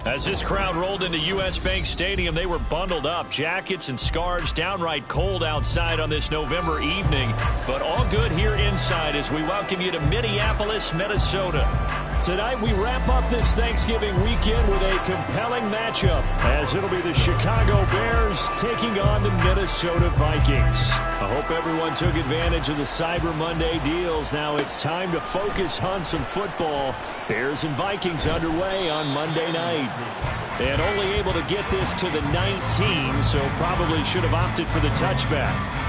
As this crowd rolled into U.S. Bank Stadium, they were bundled up, jackets and scarves, downright cold outside on this November evening. But all good here inside as we welcome you to Minneapolis, Minnesota. Tonight we wrap up this Thanksgiving weekend with a compelling matchup, as it'll be the Chicago Bears taking on the Minnesota Vikings. I hope everyone took advantage of the Cyber Monday deals. Now it's time to focus on some football. Bears and Vikings underway on Monday night. And only able to get this to the 19, so probably should have opted for the touchback.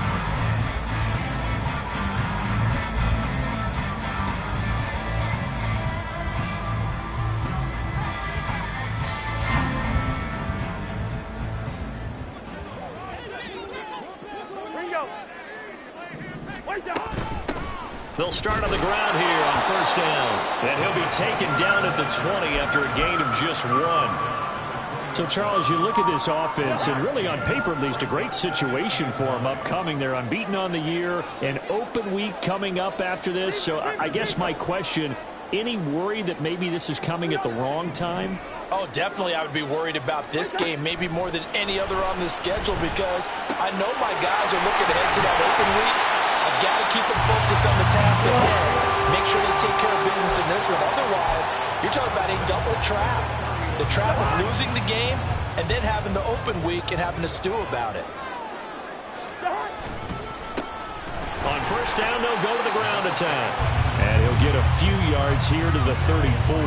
They'll start on the ground here on first down. And he'll be taken down at the 20 after a gain of just 1. So, Charles, you look at this offense, and really on paper at least a great situation for them upcoming. They're unbeaten on the year, an open week coming up after this. So I guess my question, any worry that maybe this is coming at the wrong time? Oh, definitely I would be worried about this game, maybe more than any other on the schedule, because I know my guys are looking ahead to that open week. I've got to keep them focused on the task at hand. Make sure they take care of business in this one. Otherwise, you're talking about a double trap. The trap of losing the game and then having the open week and having to stew about it. On first down, they'll go to the ground attack. And he'll get a few yards here to the 34.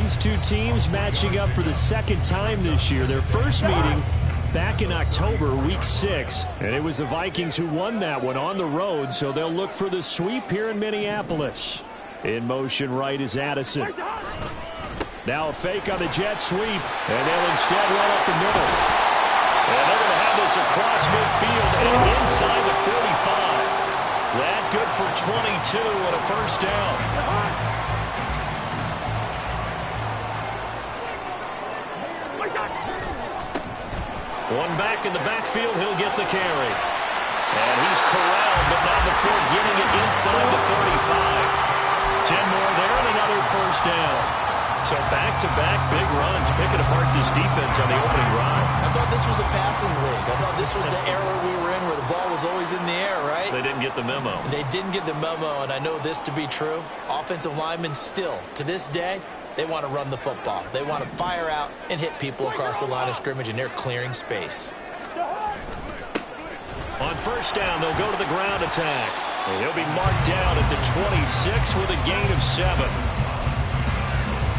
These two teams matching up for the second time this year. Their first meeting back in October, week 6. And it was the Vikings who won that one on the road, so they'll look for the sweep here in Minneapolis. In motion right is Addison. Now a fake on the jet sweep, and they'll instead run up the middle. And they're going to have this across midfield and inside the 45. That good for 22 and a first down. One back in the backfield, he'll get the carry. And he's corralled, but now before getting it inside the 35. 10 more there and another first down. So back-to-back big runs, picking apart this defense on the opening drive. I thought this was a passing league. I thought this was the era we were in where the ball was always in the air, right? They didn't get the memo. They didn't get the memo, and I know this to be true. Offensive linemen still, to this day, they want to run the football. They want to fire out and hit people across the line of scrimmage, and they're clearing space. On first down, they'll go to the ground attack. And he'll be marked down at the 26 with a gain of 7.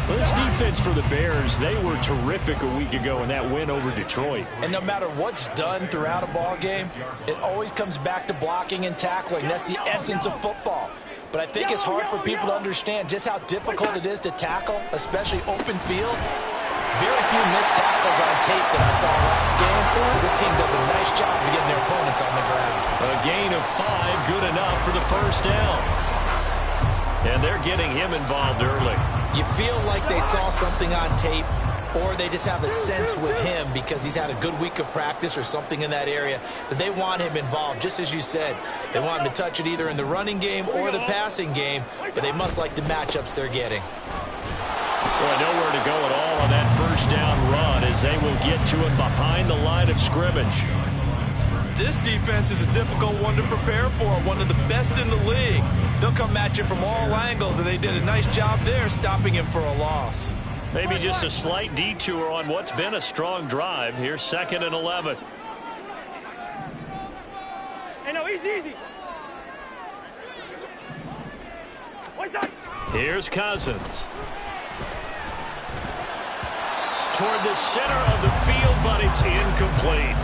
This defense for the Bears, they were terrific a week ago in that win over Detroit. And no matter what's done throughout a ball game, it always comes back to blocking and tackling. That's the essence of football. But I think it's hard for people to understand just how difficult it is to tackle, especially open field. Very few missed tackles on tape that I saw last game. This team does a nice job of getting their opponents on the ground. A gain of 5, good enough for the first down. And they're getting him involved early. You feel like they saw something on tape, or they just have a sense with him because he's had a good week of practice or something in that area that they want him involved. Just as you said, they want him to touch it either in the running game or the passing game, but they must like the matchups they're getting. Boy, nowhere to go at all on that first down run as they will get to him behind the line of scrimmage. This defense is a difficult one to prepare for, one of the best in the league. They'll come at you from all angles, and they did a nice job there stopping him for a loss. Maybe just a slight detour on what's been a strong drive. Here's 2nd and 11. Hey, no, easy. Here's Cousins. Toward the center of the field, but it's incomplete.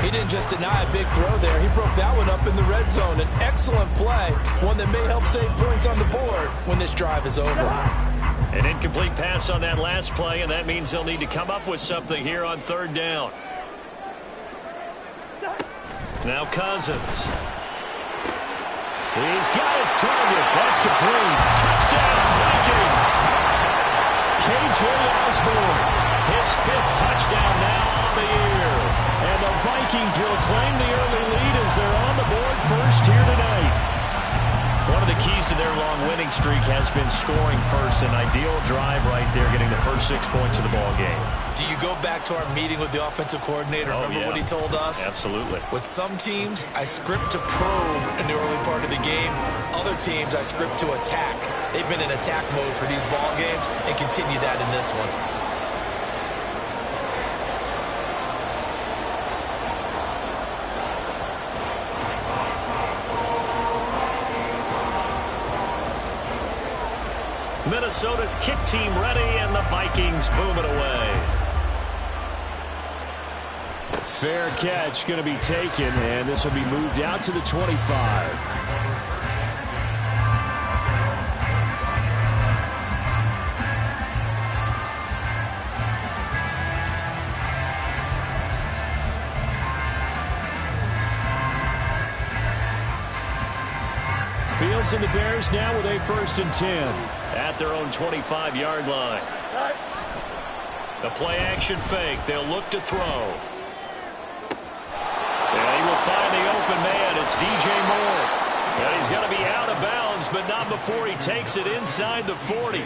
He didn't just deny a big throw there. He broke that one up in the red zone. An excellent play, one that may help save points on the board when this drive is over. An incomplete pass on that last play, and that means they'll need to come up with something here on 3rd down. Now Cousins. He's got his target. That's complete. Touchdown, Vikings. K.J. Osborne, his 5th touchdown now on the year. And the Vikings will claim the early lead as they're on the board first here tonight. One of of the keys to their long winning streak has been scoring first. An ideal drive right there, getting the first 6 points of the ball game. Do you go back to our meeting with the offensive coordinator? Remember what he told us? Absolutely. With some teams, I script to probe in the early part of the game. Other teams, I script to attack. They've been in attack mode for these ball games and continue that in this one. Minnesota's kick team ready, and the Vikings boom it away. Fair catch going to be taken, and this will be moved out to the 25. Fields and the Bears now with a 1st and 10 at their own 25-yard line. The play action fake. They'll look to throw. And he will find the open man. It's DJ Moore. And he's going to be out of bounds, but not before he takes it inside the 40.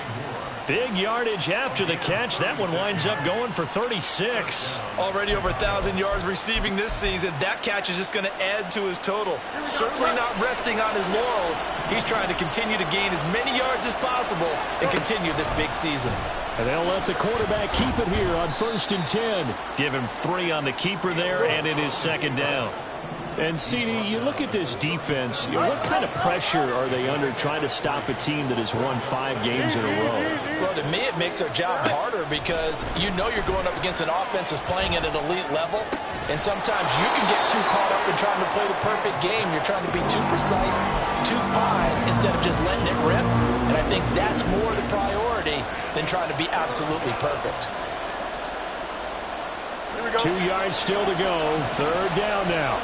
Big yardage after the catch. That one winds up going for 36. Already over 1,000 yards receiving this season. That catch is just going to add to his total. Certainly not resting on his laurels. He's trying to continue to gain as many yards as possible and continue this big season. And they'll let the quarterback keep it here on 1st and 10. Give him 3 on the keeper there, and it is 2nd down. And, CD, you look at this defense, what kind of pressure are they under trying to stop a team that has won 5 games in a row? Well, to me, it makes their job harder because you know you're going up against an offense that's playing at an elite level, and sometimes you can get too caught up in trying to play the perfect game. You're trying to be too precise, too fine, instead of just letting it rip. And I think that's more the priority than trying to be absolutely perfect. 2 yards still to go. 3rd down now.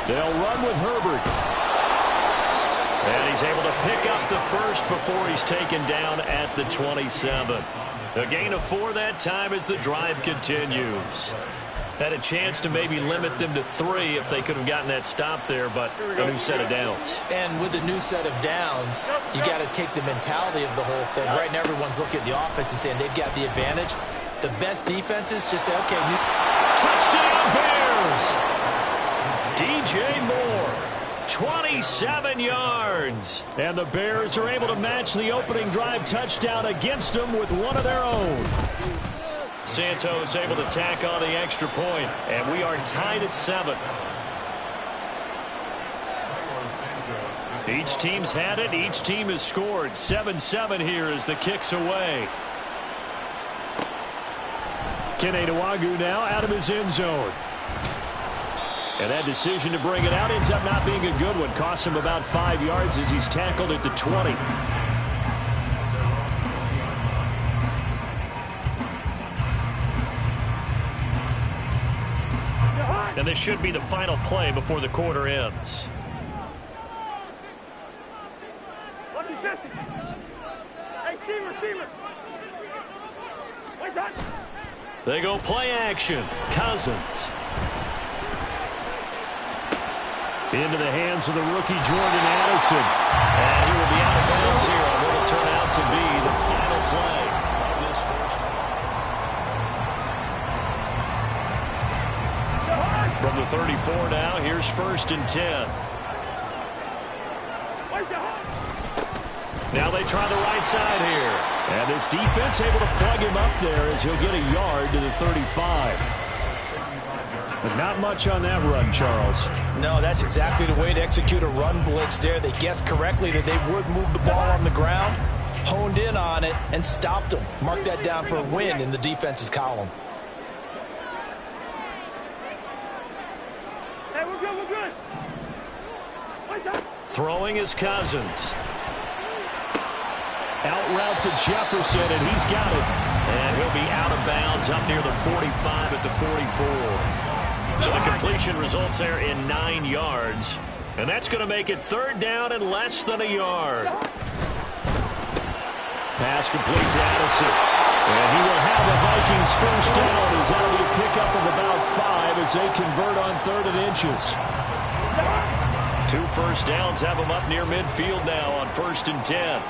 They'll run with Herbert. And he's able to pick up the first before he's taken down at the 27. The gain of 4 that time as the drive continues. Had a chance to maybe limit them to 3 if they could have gotten that stop there, but a new set of downs. And with the new set of downs, you got to take the mentality of the whole thing. Right now, everyone's looking at the offense and saying they've got the advantage. The best defenses just say, okay, touchdown Bears! DJ Moore, 27 yards. And the Bears are able to match the opening drive touchdown against them with one of their own. Santos able to tack on the extra point, and we are tied at 7. Each team's had it. Each team has scored. 7-7 here as the kick's away. Kene Nwangwu now out of his end zone. And that decision to bring it out ends up not being a good one. Costs him about 5 yards as he's tackled at the 20. And this should be the final play before the quarter ends. They go play action. Cousins. Into the hands of the rookie Jordan Addison. And he will be out of bounds here on what will turn out to be the final play of this first. From the 34 now, here's 1st and 10. Now they try the right side here. And this defense able to plug him up there as he'll get a yard to the 35. But not much on that run, Charles. No, that's exactly the way to execute a run blitz there. They guessed correctly that they would move the ball on the ground, honed in on it, and stopped them. Mark that down for a win in the defense's column. Hey, we're good, we're good. Throwing is Cousins. Out route to Jefferson, and he's got it. And he'll be out of bounds up near the 45 at the 44. So the completion results there in 9 yards. And that's going to make it 3rd down and less than a yard. Pass complete to Addison. And he will have the Vikings first down. As that'll be a pickup of about 5 as they convert on 3rd and inches. 2 first downs have him up near midfield now on 1st and 10.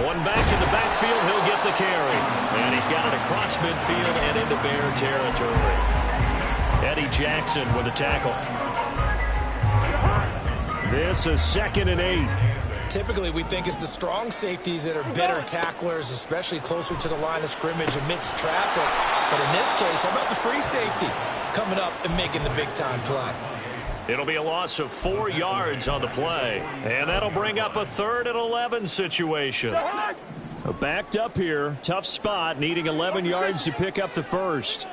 One back in the backfield, he'll get the carry. And he's got it across midfield and into Bear territory. Eddie Jackson with a tackle. This is 2nd and 8. Typically, we think it's the strong safeties that are better tacklers, especially closer to the line of scrimmage amidst traffic. But in this case, how about the free safety coming up and making the big-time play? It'll be a loss of 4 yards on the play. And that'll bring up a 3rd and 11 situation. Backed up here. Tough spot, needing 11 yards to pick up the first.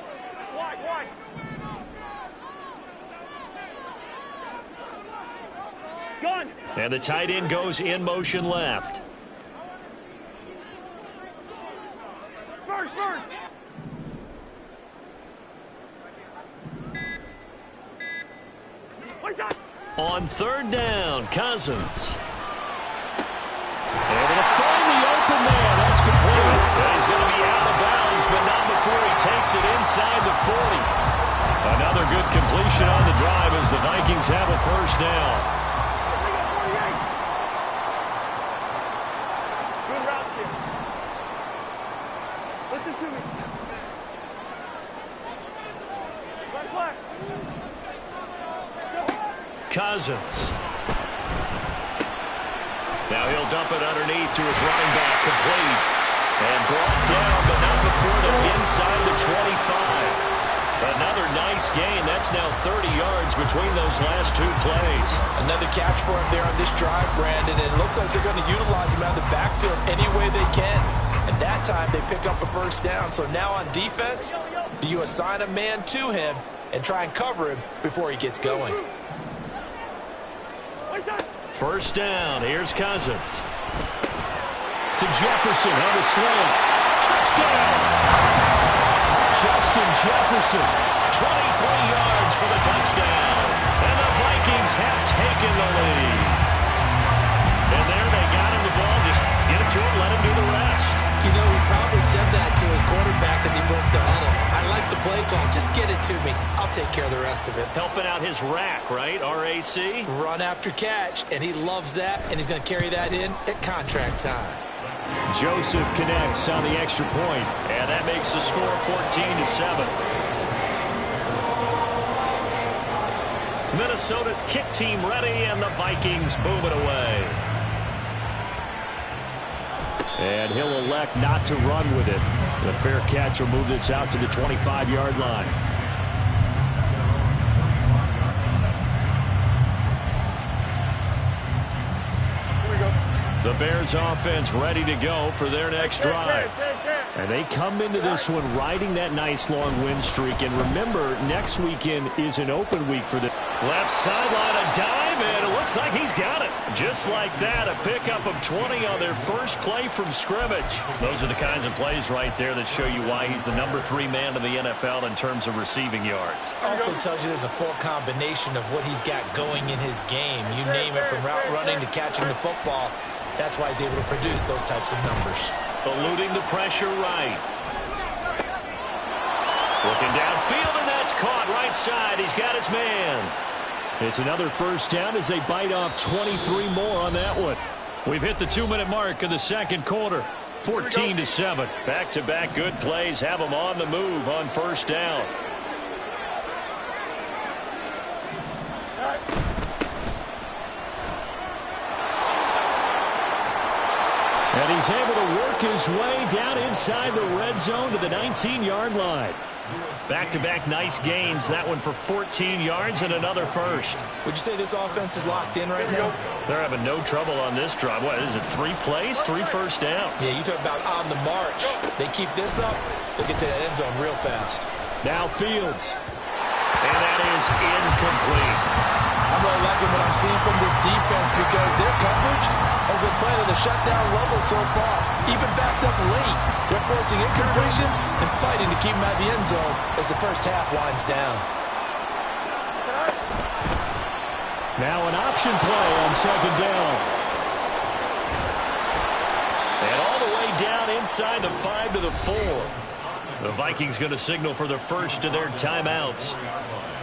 And the tight end goes in motion left. First. On 3rd down, Cousins. Able to find the open man. That's complete. And he's going to be out of bounds, but not before he takes it inside the 40. Another good completion on the drive as the Vikings have a first down. Cousins. Now he'll dump it underneath to his running back, complete. And brought down, but not before they're inside the 25. Another nice gain. That's now 30 yards between those last 2 plays. Another catch for him there on this drive, Brandon. And it looks like they're going to utilize him out of the backfield any way they can. And that time they pick up a first down. So now on defense, do you assign a man to him and try and cover him before he gets going? First down. Here's Cousins. To Jefferson on the slant. Touchdown! Justin Jefferson. 23 yards for the touchdown. And the Vikings have taken the lead. And there they got him the ball. Just get it to him, let him do the rest. You know, he probably said that to his quarterback as he broke the huddle. I like the play call. Just get it to me. I'll take care of the rest of it. Helping out his rack, right? RAC? Run after catch, and he loves that, and he's going to carry that in at contract time. Joseph connects on the extra point, and that makes the score 14-7. Minnesota's kick team ready, and the Vikings boom it away. And he'll elect not to run with it. The fair catch will move this out to the 25-yard line. Here we go. The Bears offense ready to go for their next drive. And they come into this one riding that nice long win streak. And remember, next weekend is an open week for the left sideline. A dive, and it looks like he's got it. Just like that, a pickup of 20 on their first play from scrimmage. Those are the kinds of plays right there that show you why he's the number 3 man in the NFL in terms of receiving yards. Also tells you there's a full combination of what he's got going in his game. You name it, from route running to catching the football. That's why he's able to produce those types of numbers. Eluding the pressure right. Looking downfield, and that's caught right side. He's got his man. It's another first down as they bite off 23 more on that one. We've hit the 2-minute mark of the second quarter. 14-7. Back-to-back good plays have them on the move on first down. And he's able to work his way down inside the red zone to the 19-yard line. Back-to-back nice gains. That one for 14 yards and another first. Would you say this offense is locked in right now? They're having no trouble on this drive. What is it, 3 plays, 3 first downs? Yeah, you talk about on the march. They keep this up, they'll get to that end zone real fast. Now Fields. And that is incomplete. I'm really liking what I'm seeing from this defense because their coverage has been playing at a shutdown level so far. Even backed up late, they're forcing incompletions and fighting to keep them out of the end zone as the first half winds down. Now an option play on second down. And all the way down inside the 5 to the 4. The Vikings going to signal for the first of their timeouts.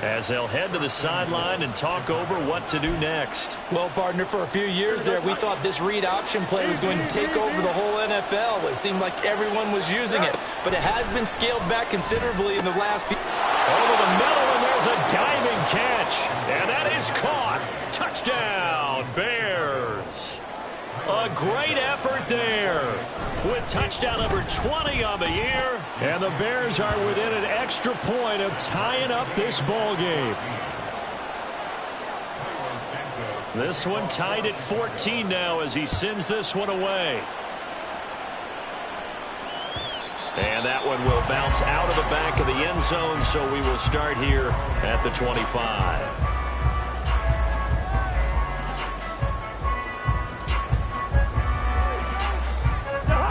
as they'll head to the sideline and talk over what to do next. Well, partner, for a few years there, we thought this read option play was going to take over the whole NFL. It seemed like everyone was using it, but it has been scaled back considerably in the last few. Over the middle, and there's a diving catch, and that is caught. Touchdown, Bears. A great effort there with touchdown number 20 on the year. And the Bears are within an extra point of tying up this ball game. This one tied at 14 now as he sends this one away. And that one will bounce out of the back of the end zone, so we will start here at the 25.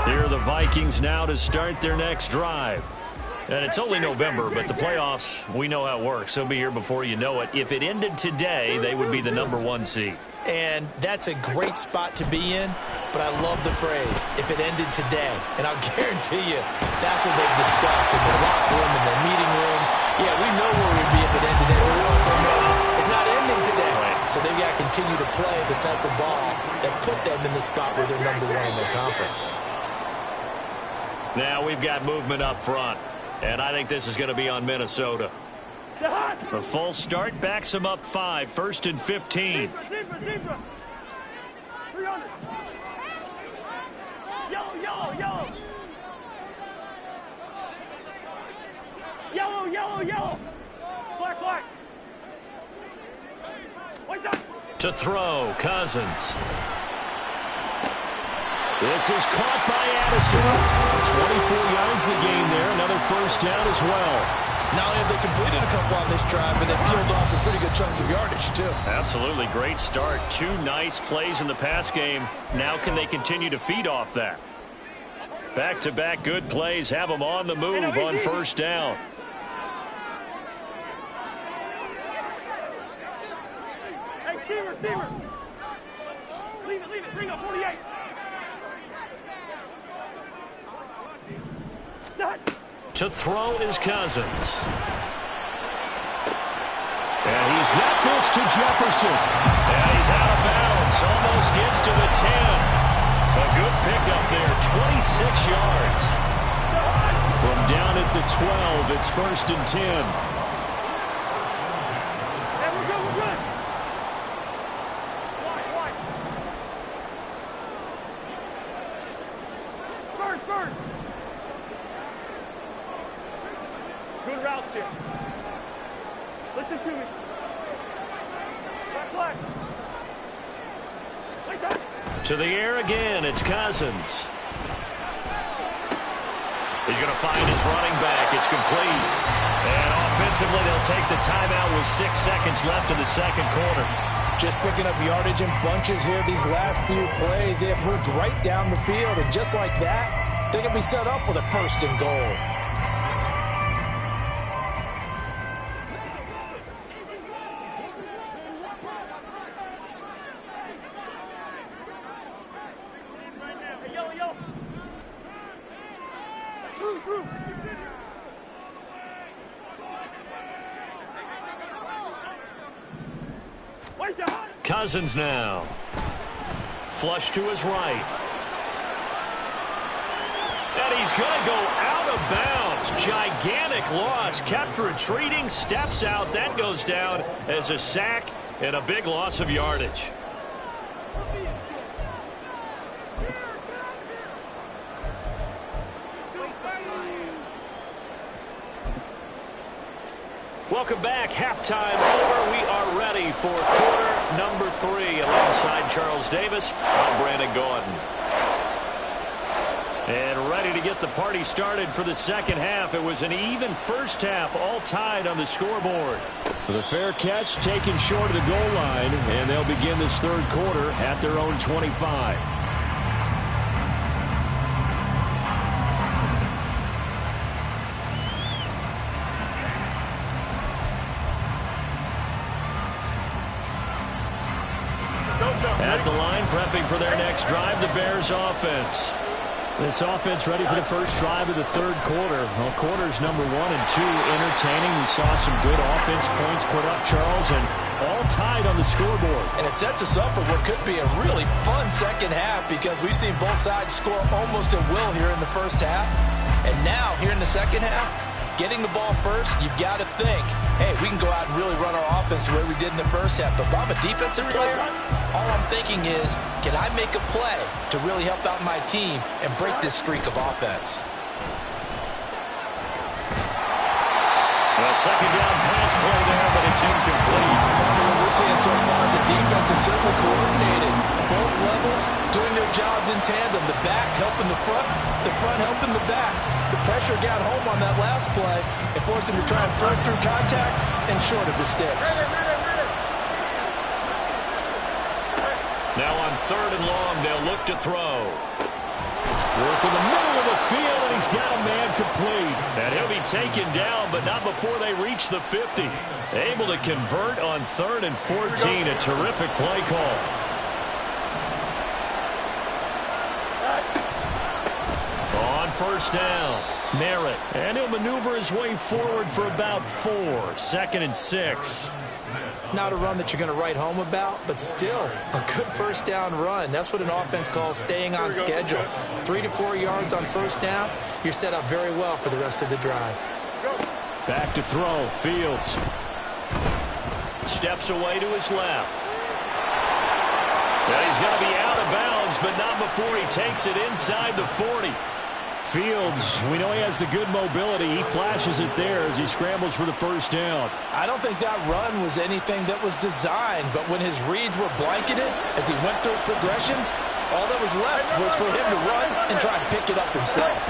Here are the Vikings now to start their next drive. And it's only November, but the playoffs, we know how it works. They'll be here before you know it. If it ended today, they would be the #1 seed. And that's a great spot to be in, but I love the phrase, if it ended today. And I'll guarantee you, that's what they've discussed in their locker room, in their meeting rooms. Yeah, we know where we'd be if it ended today, but we also know it's not ending today. Right. So they've got to continue to play the type of ball that put them in the spot where they're #1 in their conference. Now we've got movement up front, and I think this is going to be on Minnesota. The full start backs them up 5, 1st and 15. Zebra. 300. Yellow. Yellow. Black. What's up? To throw, Cousins. This is caught by Addison. 24 yards the game there. Another first down as well. Not only have they completed a couple on this drive, but they peeled off some pretty good chunks of yardage, too. Absolutely. Great start. 2 nice plays in the pass game. Now can they continue to feed off that? Back-to-back good plays have them on the move on first down. Hey, Steamer. Leave it. Bring up 48. To throw is Cousins. And he's got this to Jefferson. And he's out of bounds. Almost gets to the 10. A good pickup there. 26 yards. From down at the 12, it's 1st and 10. Hey, we're good. Wide. First. Good route there. Listen to me. Black. To the air again, it's Cousins. He's going to find his running back. It's complete. And offensively, they'll take the timeout with 6 seconds left in the second quarter. Just picking up yardage in bunches here these last few plays. They have moved right down the field, and just like that, they can be set up with a 1st and goal. Cousins now. Flush to his right. And he's going to go out of bounds. Gigantic loss. Kept retreating. Steps out. That goes down as a sack and a big loss of yardage. Welcome back. Halftime over. We are ready for quarter number 3. Alongside Charles Davis, I'm Brandon Gordon. And ready to get the party started for the second half. It was an even first half, all tied on the scoreboard. The fair catch taken short of the goal line, and they'll begin this third quarter at their own 25. At the line, prepping for their next drive, the Bears offense. This offense ready for the first drive of the third quarter. Well, quarters number 1 and 2 entertaining. We saw some good offense points put up, Charles, and all tied on the scoreboard. And it sets us up for what could be a really fun second half because we've seen both sides score almost at will here in the first half. And now, here in the second half, getting the ball first, you've got to think, hey, we can go out and really run our offense the way we did in the first half. But if I'm a defensive player, all I'm thinking is, can I make a play to really help out my team and break this streak of offense? A second down pass play there, but it's incomplete. What we're seeing so far is the defense is certainly coordinated. Both levels doing their jobs in tandem. The back helping the front helping the back. The pressure got home on that last play and forced him to try and throw through contact and short of the sticks. Now on 3rd and long, they'll look to throw. Work in the middle of the field, and he's got a man complete. And he'll be taken down, but not before they reach the 50. Able to convert on 3rd and 14. A terrific play call. On first down, Merritt. And he'll maneuver his way forward for about 4. 2nd and 6. Not a run that you're going to write home about, but still a good first down run. That's what an offense calls staying on schedule. 3 to 4 yards on first down, you're set up very well for the rest of the drive. Back to throw, Fields. Steps away to his left. Now he's going to be out of bounds, but not before he takes it inside the 40. Fields, we know he has the good mobility. He flashes it there as he scrambles for the first down. I don't think that run was anything that was designed, but when his reads were blanketed as he went through his progressions, all that was left was for him to run and try to pick it up himself.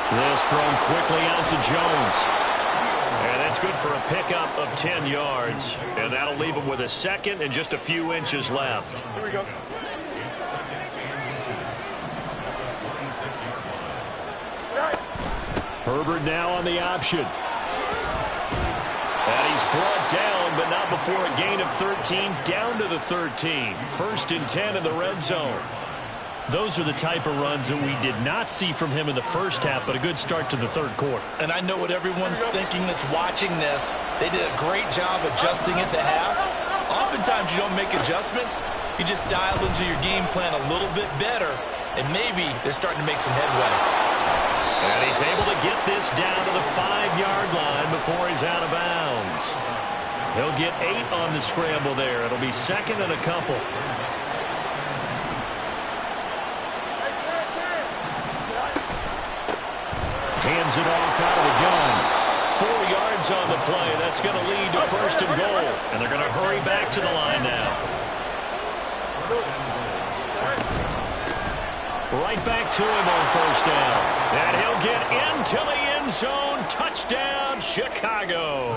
This thrown quickly out to Jones. And that's good for a pickup of 10 yards. And that'll leave him with a second and just a few inches left. Here we go. Herbert now on the option. And he's brought down, but not before a gain of 13, down to the 13. 1st and 10 in the red zone. Those are the type of runs that we did not see from him in the first half, but a good start to the third quarter. And I know what everyone's thinking that's watching this. They did a great job adjusting at the half. Oftentimes you don't make adjustments. You just dial into your game plan a little bit better, and maybe they're starting to make some headway. And he's able to get this down to the 5-yard line before he's out of bounds. He'll get 8 on the scramble there. It'll be 2nd and a couple. Hands it off out of the gun. 4 yards on the play. That's going to lead to 1st and goal. And they're going to hurry back to the line now. Right back to him on 1st down. And he'll get into the end zone. Touchdown, Chicago.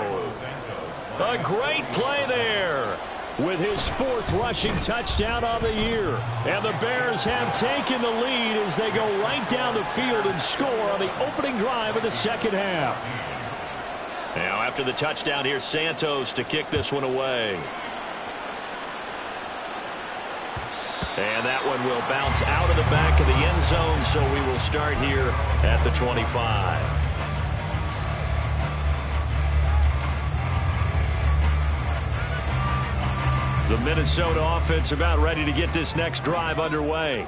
A great play there with his 4th rushing touchdown on the year. And the Bears have taken the lead as they go right down the field and score on the opening drive of the second half. Now after the touchdown, here's Santos to kick this one away. And that one will bounce out of the back of the end zone, so we will start here at the 25. The Minnesota offense about ready to get this next drive underway.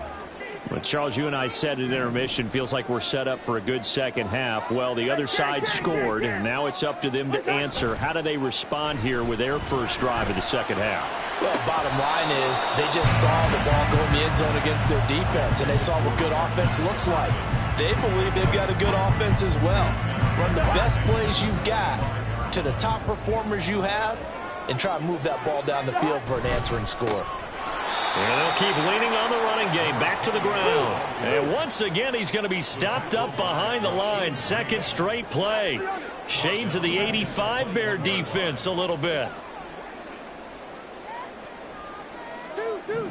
But Charles, you and I said at intermission, feels like we're set up for a good second half. Well, the other side scored, and now it's up to them to answer. How do they respond here with their first drive of the second half? Well, bottom line is they just saw the ball go in the end zone against their defense, and they saw what good offense looks like. They believe they've got a good offense as well. Run the best plays you've got to the top performers you have, and try to move that ball down the field for an answering score. And they'll keep leaning on the running game. Back to the ground. And once again, he's going to be stopped up behind the line. 2nd straight play. Shades of the 85 Bear defense a little bit. Two.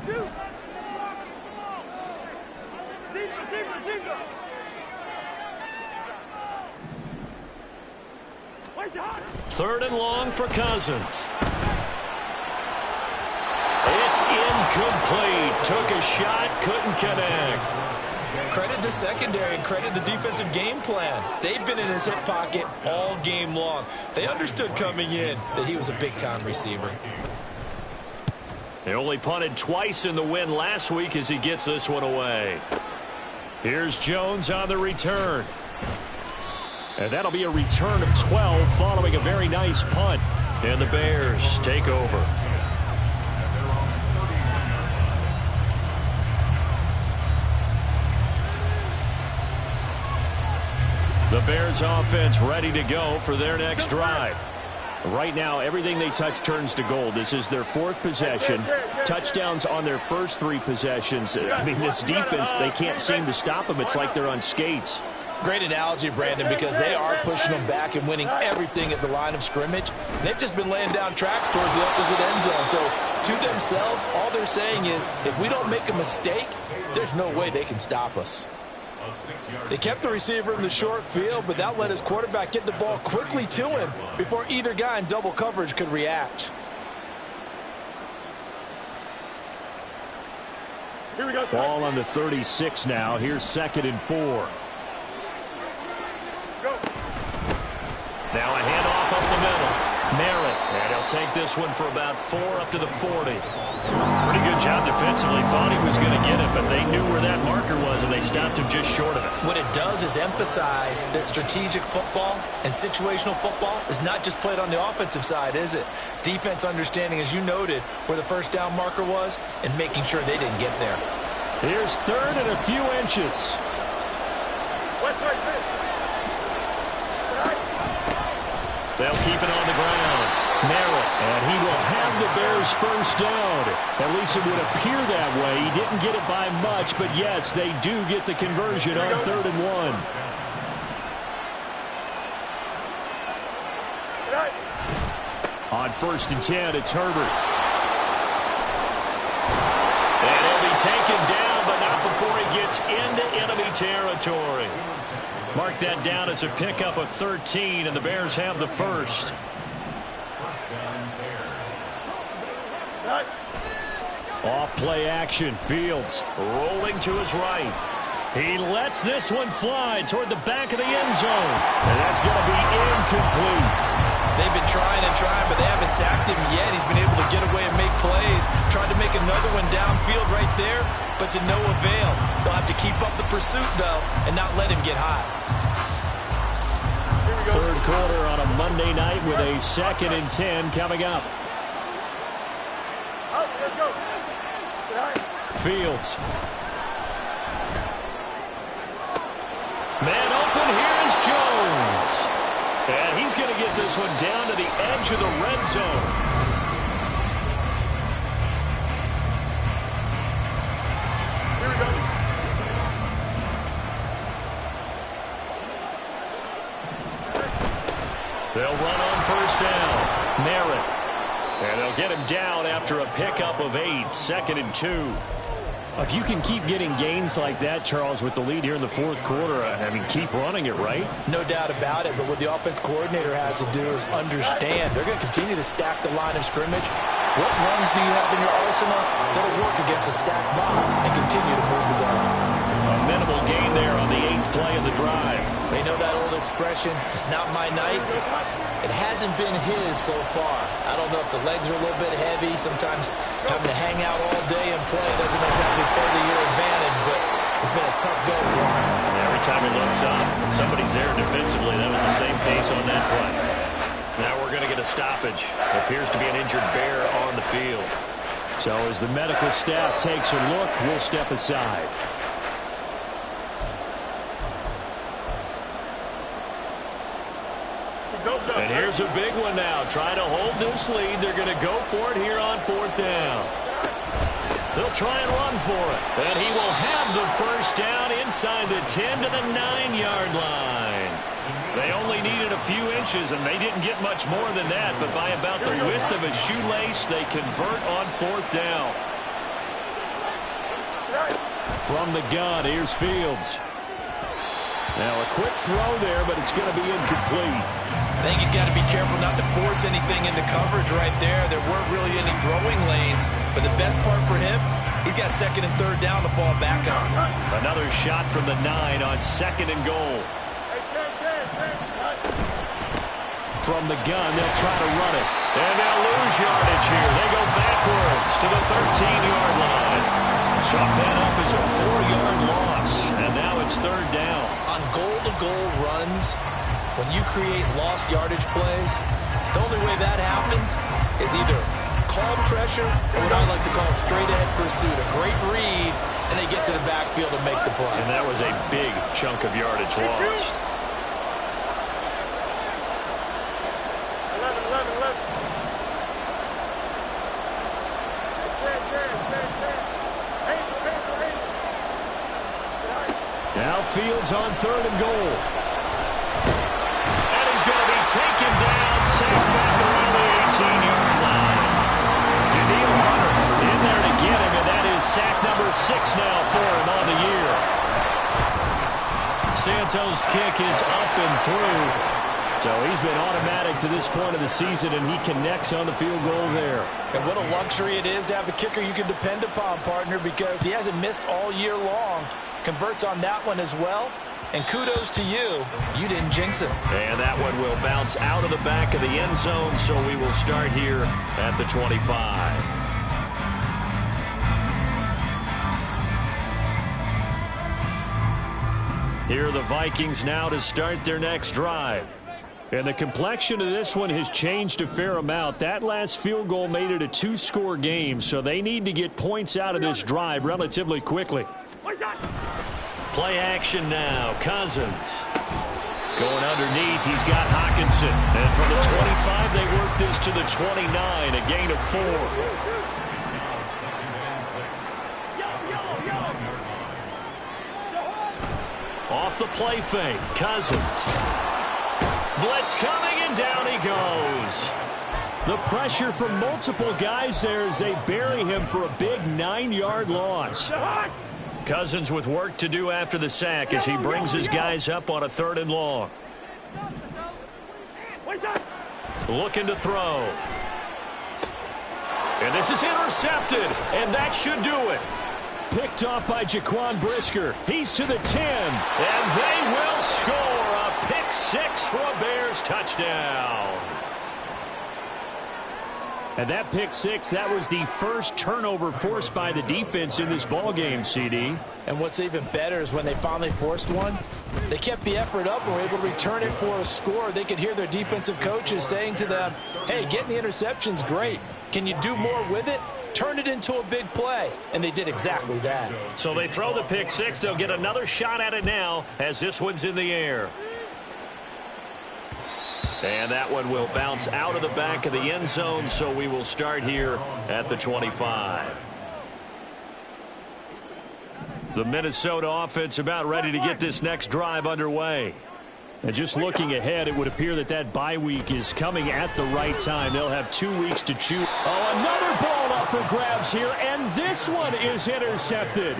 3rd and long for Cousins. It's It's incomplete. Took a shot, couldn't connect. Credit the secondary and credit the defensive game plan. They've been in his hip pocket all game long. They understood coming in that he was a big-time receiver. They only punted twice in the win last week as he gets this one away. Here's Jones on the return. And that'll be a return of 12 following a very nice punt. And the Bears take over. The Bears offense ready to go for their next drive. Right now, everything they touch turns to gold. This is their fourth possession. Touchdowns on their first three possessions. I mean, this defense, they can't seem to stop them. It's like they're on skates. Great analogy, Brandon, because they are pushing them back and winning everything at the line of scrimmage. And they've just been laying down tracks towards the opposite end zone. So, to themselves, all they're saying is, if we don't make a mistake, there's no way they can stop us. They kept the receiver in the short field, but that let his quarterback get the ball quickly to him before either guy in double coverage could react. Here we go. Ball on the 36 now. Here's 2nd and 4. Go. Now a handoff up the middle. Merritt, and he'll take this one for about 4 up to the 40. Pretty good job defensively. Thought he was going to get it, but they knew where that marker was, and they stopped him just short of it. What it does is emphasize that strategic football and situational football is not just played on the offensive side, is it? Defense understanding, as you noted, where the first down marker was and making sure they didn't get there. Here's 3rd and a few inches. West right, fit. They'll keep it on the ground. Merritt, and he will have the Bears first down. At least it would appear that way. He didn't get it by much, but yes, they do get the conversion on 3rd and 1. On 1st and 10, it's Herbert. And he'll be taken down, but not before he gets into enemy territory. Mark that down as a pickup of 13, and the Bears have the first. Off play action. Fields rolling to his right. He lets this one fly toward the back of the end zone. And that's going to be incomplete. They've been trying and trying, but they haven't sacked him yet. He's been able to get away and make plays. Tried to make another one downfield right there, but to no avail. They'll have to keep up the pursuit, though, and not let him get hot. 3rd quarter on a Monday night with a 2nd and 10 coming up. Let's go. Fields. Man open, here's Jones. And he's going to get this one down to the edge of the red zone. Here we go. They'll run on 1st down. Merritt. And they'll get him down after a pickup of 8, 2nd and 2. If you can keep getting gains like that, Charles, with the lead here in the 4th quarter, I mean, keep running it, right? No doubt about it, but what the offense coordinator has to do is understand. They're going to continue to stack the line of scrimmage. What runs do you have in your arsenal that'll work against a stacked box and continue to move the ball? A minimal gain there on the 8th play of the drive. They know that old expression, it's not my night. It hasn't been his so far. I don't know if the legs are a little bit heavy. Sometimes having to hang out all day and play doesn't exactly play to your advantage, but it's been a tough go for him. Every time he looks up, somebody's there defensively. That was the same case on that play. Now we're going to get a stoppage. Appears to be an injured Bear on the field. So as the medical staff takes a look, we'll step aside. And here's a big one now. Trying to hold this lead. They're going to go for it here on 4th down. They'll try and run for it. And he will have the first down inside the 10 to the 9-yard line. They only needed a few inches, and they didn't get much more than that. But by about the width of a shoelace, they convert on 4th down. From the gun, here's Fields. Now a quick throw there, but it's going to be incomplete. I think he's got to be careful not to force anything into coverage right there. There weren't really any throwing lanes, but the best part for him, he's got second and third down to fall back on. Another shot from the 9 on second and goal. From the gun, they'll try to run it. And they'll lose yardage here. They go backwards to the 13-yard line. Chalk that up as a 4-yard loss. And now it's third down. On goal-to-goal runs, when you create lost yardage plays, the only way that happens is either call pressure or what I like to call straight-ahead pursuit. A great read, and they get to the backfield and make the play. And that was a big chunk of yardage lost. 11. Now Fields on third and goal. And he's going to be taken down, sacked back around the 18-yard line. Daniil Hunter in there to get him, and that is sack number 6 now for him on the year. Santos' kick is up and through. So he's been automatic to this point of the season, and he connects on the field goal there. And what a luxury it is to have a kicker you can depend upon, partner, because he hasn't missed all year long. Converts on that one as well. And kudos to you. You didn't jinx it. And that one will bounce out of the back of the end zone, so we will start here at the 25. Here are the Vikings now to start their next drive. And the complexion of this one has changed a fair amount. That last field goal made it a 2-score game, so they need to get points out of this drive relatively quickly. Play action now. Cousins going underneath. He's got Hockenson. And from the 25, they work this to the 29, a gain of 4. Off the play fake. Cousins. Blitz coming, and down he goes. The pressure from multiple guys there as they bury him for a big 9-yard loss. Cousins with work to do after the sack as he brings his guys up on a 3rd and long. Looking to throw. And this is intercepted, and that should do it. Picked off by Jaquan Brisker. He's to the 10, and they will score a pick 6 for a Bears touchdown. And that pick 6, that was the first turnover forced by the defense in this ballgame, CD. And what's even better is when they finally forced one, they kept the effort up and were able to return it for a score. They could hear their defensive coaches saying to them, hey, getting the interception's great. Can you do more with it? Turn it into a big play. And they did exactly that. So they throw the pick 6. They'll get another shot at it now as this one's in the air. And that one will bounce out of the back of the end zone, so we will start here at the 25. The Minnesota offense about ready to get this next drive underway. And just looking ahead, it would appear that that bye week is coming at the right time. They'll have 2 weeks to chew. Oh, another ball up for grabs here, and this one is intercepted.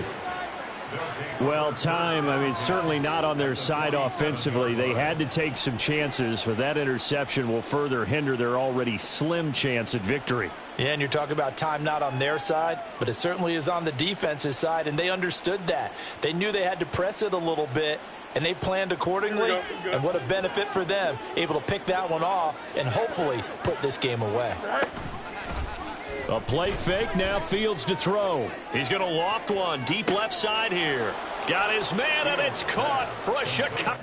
Well, certainly not on their side offensively. They had to take some chances, but that interception will further hinder their already slim chance at victory. Yeah, and you're talking about time not on their side, but it certainly is on the defense's side, and they understood that. They knew they had to press it a little bit, and they planned accordingly, and what a benefit for them, able to pick that one off and hopefully put this game away. A play fake, now Fields to throw. He's going to loft one deep left side here. Got his man, and it's caught for a Chicago.